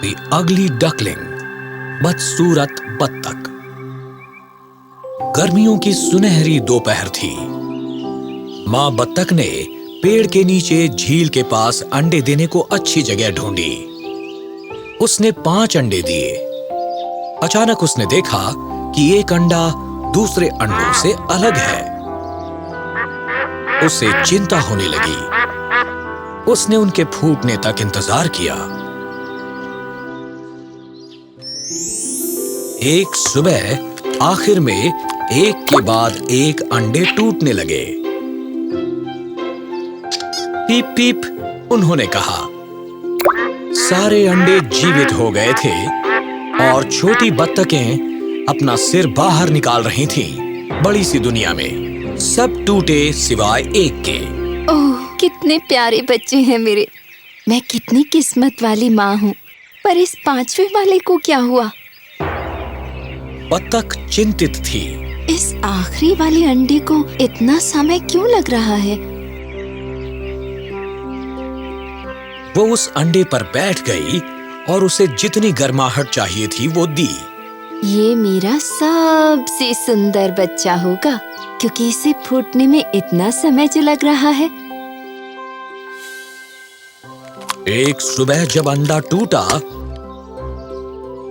The ugly duckling, बदसूरत बत्तख। गर्मियों की सुनहरी दोपहर थी। माँ बत्तख ने पेड़ के नीचे झील के पास अंडे देने को अच्छी जगह ढूंढी। उसने 5 अंडे दिए। अचानक उसने देखा कि एक अंडा दूसरे अंडों से अलग है। उसे चिंता होने लगी। उसने उनके फूटने तक इंतजार किया। एक सुबह आखिर में एक के बाद एक अंडे टूटने लगे। पीप पीप, उन्होंने कहा। सारे अंडे जीवित हो गए थे और छोटी बत्तखें अपना सिर बाहर निकाल रही थीं। बड़ी सी दुनिया में सब टूटे सिवाय एक के। ओह, कितने प्यारे बच्चे हैं मेरे। मैं कितनी किस्मत वाली माँ हूँ। पर इस 5वें वाले को क्या हुआ? बत्तख चिंतित थी। इस आखिरी वाले अंडे को इतना समय क्यों लग रहा है? वो उस अंडे पर बैठ गई और उसे जितनी गर्माहट चाहिए थी वो दी। ये मेरा सबसे सुंदर बच्चा होगा क्योंकि इसे फूटने में इतना समय जो लग रहा है। एक सुबह जब अंडा टूटा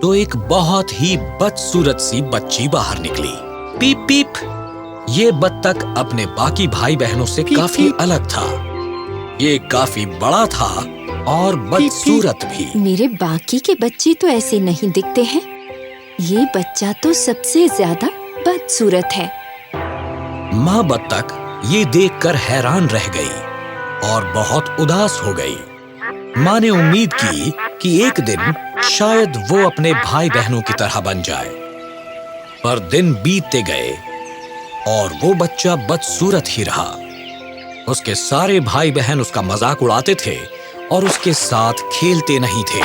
तो एक बहुत ही बदसूरत सी बच्ची बाहर निकली। पीप पीप। ये बत्तख अपने बाकी भाई बहनों से काफी अलग था। ये काफी बड़ा था और बदसूरत भी। मेरे बाकी के बच्चे तो ऐसे नहीं दिखते हैं। ये बच्चा तो सबसे ज्यादा बदसूरत है। माँ बत्तख ये देखकर हैरान रह गई और बहुत उदास हो गई। माँ ने उम्मीद की कि एक दिन शायद वो अपने भाई बहनों की तरह बन जाए। पर दिन बीतते गए और वो बच्चा बदसूरत ही रहा। उसके सारे भाई बहन उसका मजाक उड़ाते थे और उसके साथ खेलते नहीं थे।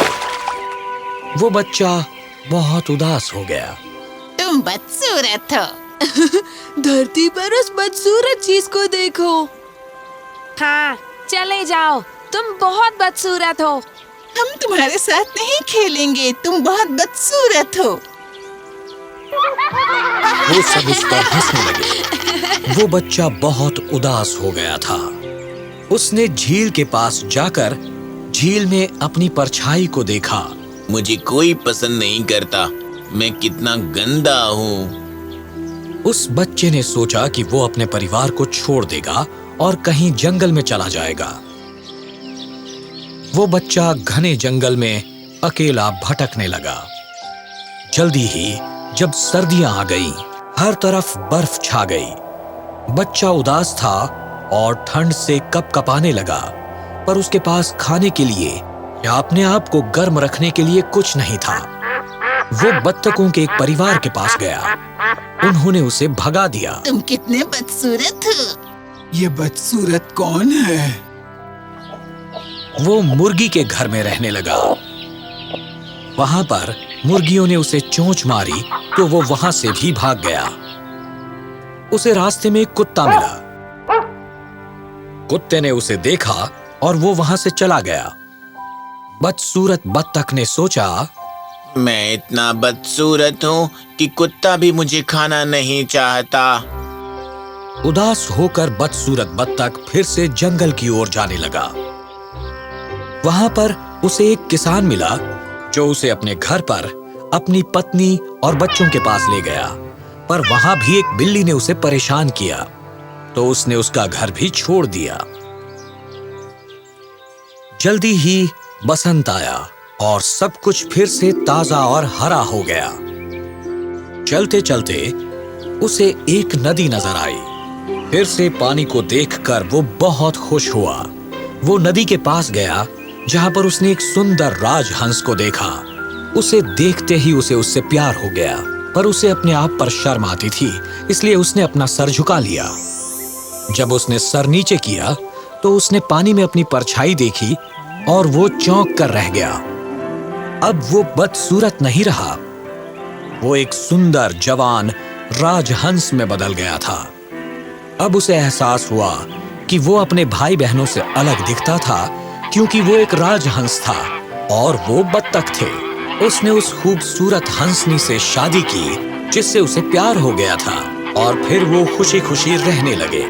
वो बच्चा बहुत उदास हो गया। तुम बदसूरत हो। धरती पर उस बदसूरत चीज को देखो। हाँ, चले जाओ, तुम बहुत बदसूरत हो। हम तुम्हारे साथ नहीं खेलेंगे, तुम बहुत बदसूरत हो। वो सब उस पर हंसने लगे। वो बच्चा बहुत उदास हो गया था। उसने झील के पास जाकर झील में अपनी परछाई को देखा। मुझे कोई पसंद नहीं करता, मैं कितना गंदा हूँ। उस बच्चे ने सोचा कि वो अपने परिवार को छोड़ देगा और कहीं जंगल में चला जाएगा। वो बच्चा घने जंगल में अकेला भटकने लगा। जल्दी ही जब सर्दियां आ गईं, हर तरफ बर्फ छा गई। बच्चा उदास था और ठंड से कपकपाने लगा, पर उसके पास खाने के लिए या अपने आप को गर्म रखने के लिए कुछ नहीं था। वो बत्तखों के एक परिवार के पास गया। उन्होंने उसे भगा दिया। तुम कितने बदसूरत हो। ये बदसूरत कौन है? वो मुर्गी के घर में रहने लगा। वहां पर मुर्गियों ने उसे चोंच मारी तो वो वहां से भी भाग गया। उसे रास्ते में एक कुत्ता मिला। कुत्ते ने उसे देखा और वो वहां से चला गया। बदसूरत बत्तख ने सोचा, मैं इतना बदसूरत हूँ कि कुत्ता भी मुझे खाना नहीं चाहता। उदास होकर बदसूरत बत्तख फिर से जंगल की ओर जाने लगा। वहां पर उसे एक किसान मिला जो उसे अपने घर पर अपनी पत्नी और बच्चों के पास ले गया। पर वहां भी एक बिल्ली ने उसे परेशान किया तो उसने उसका घर भी छोड़ दिया। जल्दी ही बसंत आया और सब कुछ फिर से ताजा और हरा हो गया। चलते चलते उसे एक नदी नजर आई। फिर से पानी को देखकर वो बहुत खुश हुआ। वो नदी के पास गया जहां पर उसने एक सुंदर राजहंस को देखा। उसे देखते ही उसे उससे प्यार हो गया, पर उसे अपने आप पर शर्म आती थी, इसलिए उसने अपना सर झुका लिया। जब उसने सर नीचे किया तो उसने पानी में अपनी परछाई देखी और वो चौंक कर रह गया। अब वो बदसूरत नहीं रहा, वो एक सुंदर जवान राजहंस में बदल गया था। अब उसे एहसास हुआ कि वो अपने भाई बहनों से अलग दिखता था क्योंकि वो एक राजहंस था और वो बत्तख थे। उसने उस खूबसूरत हंसनी से शादी की जिससे उसे प्यार हो गया था और फिर वो खुशी खुशी रहने लगे।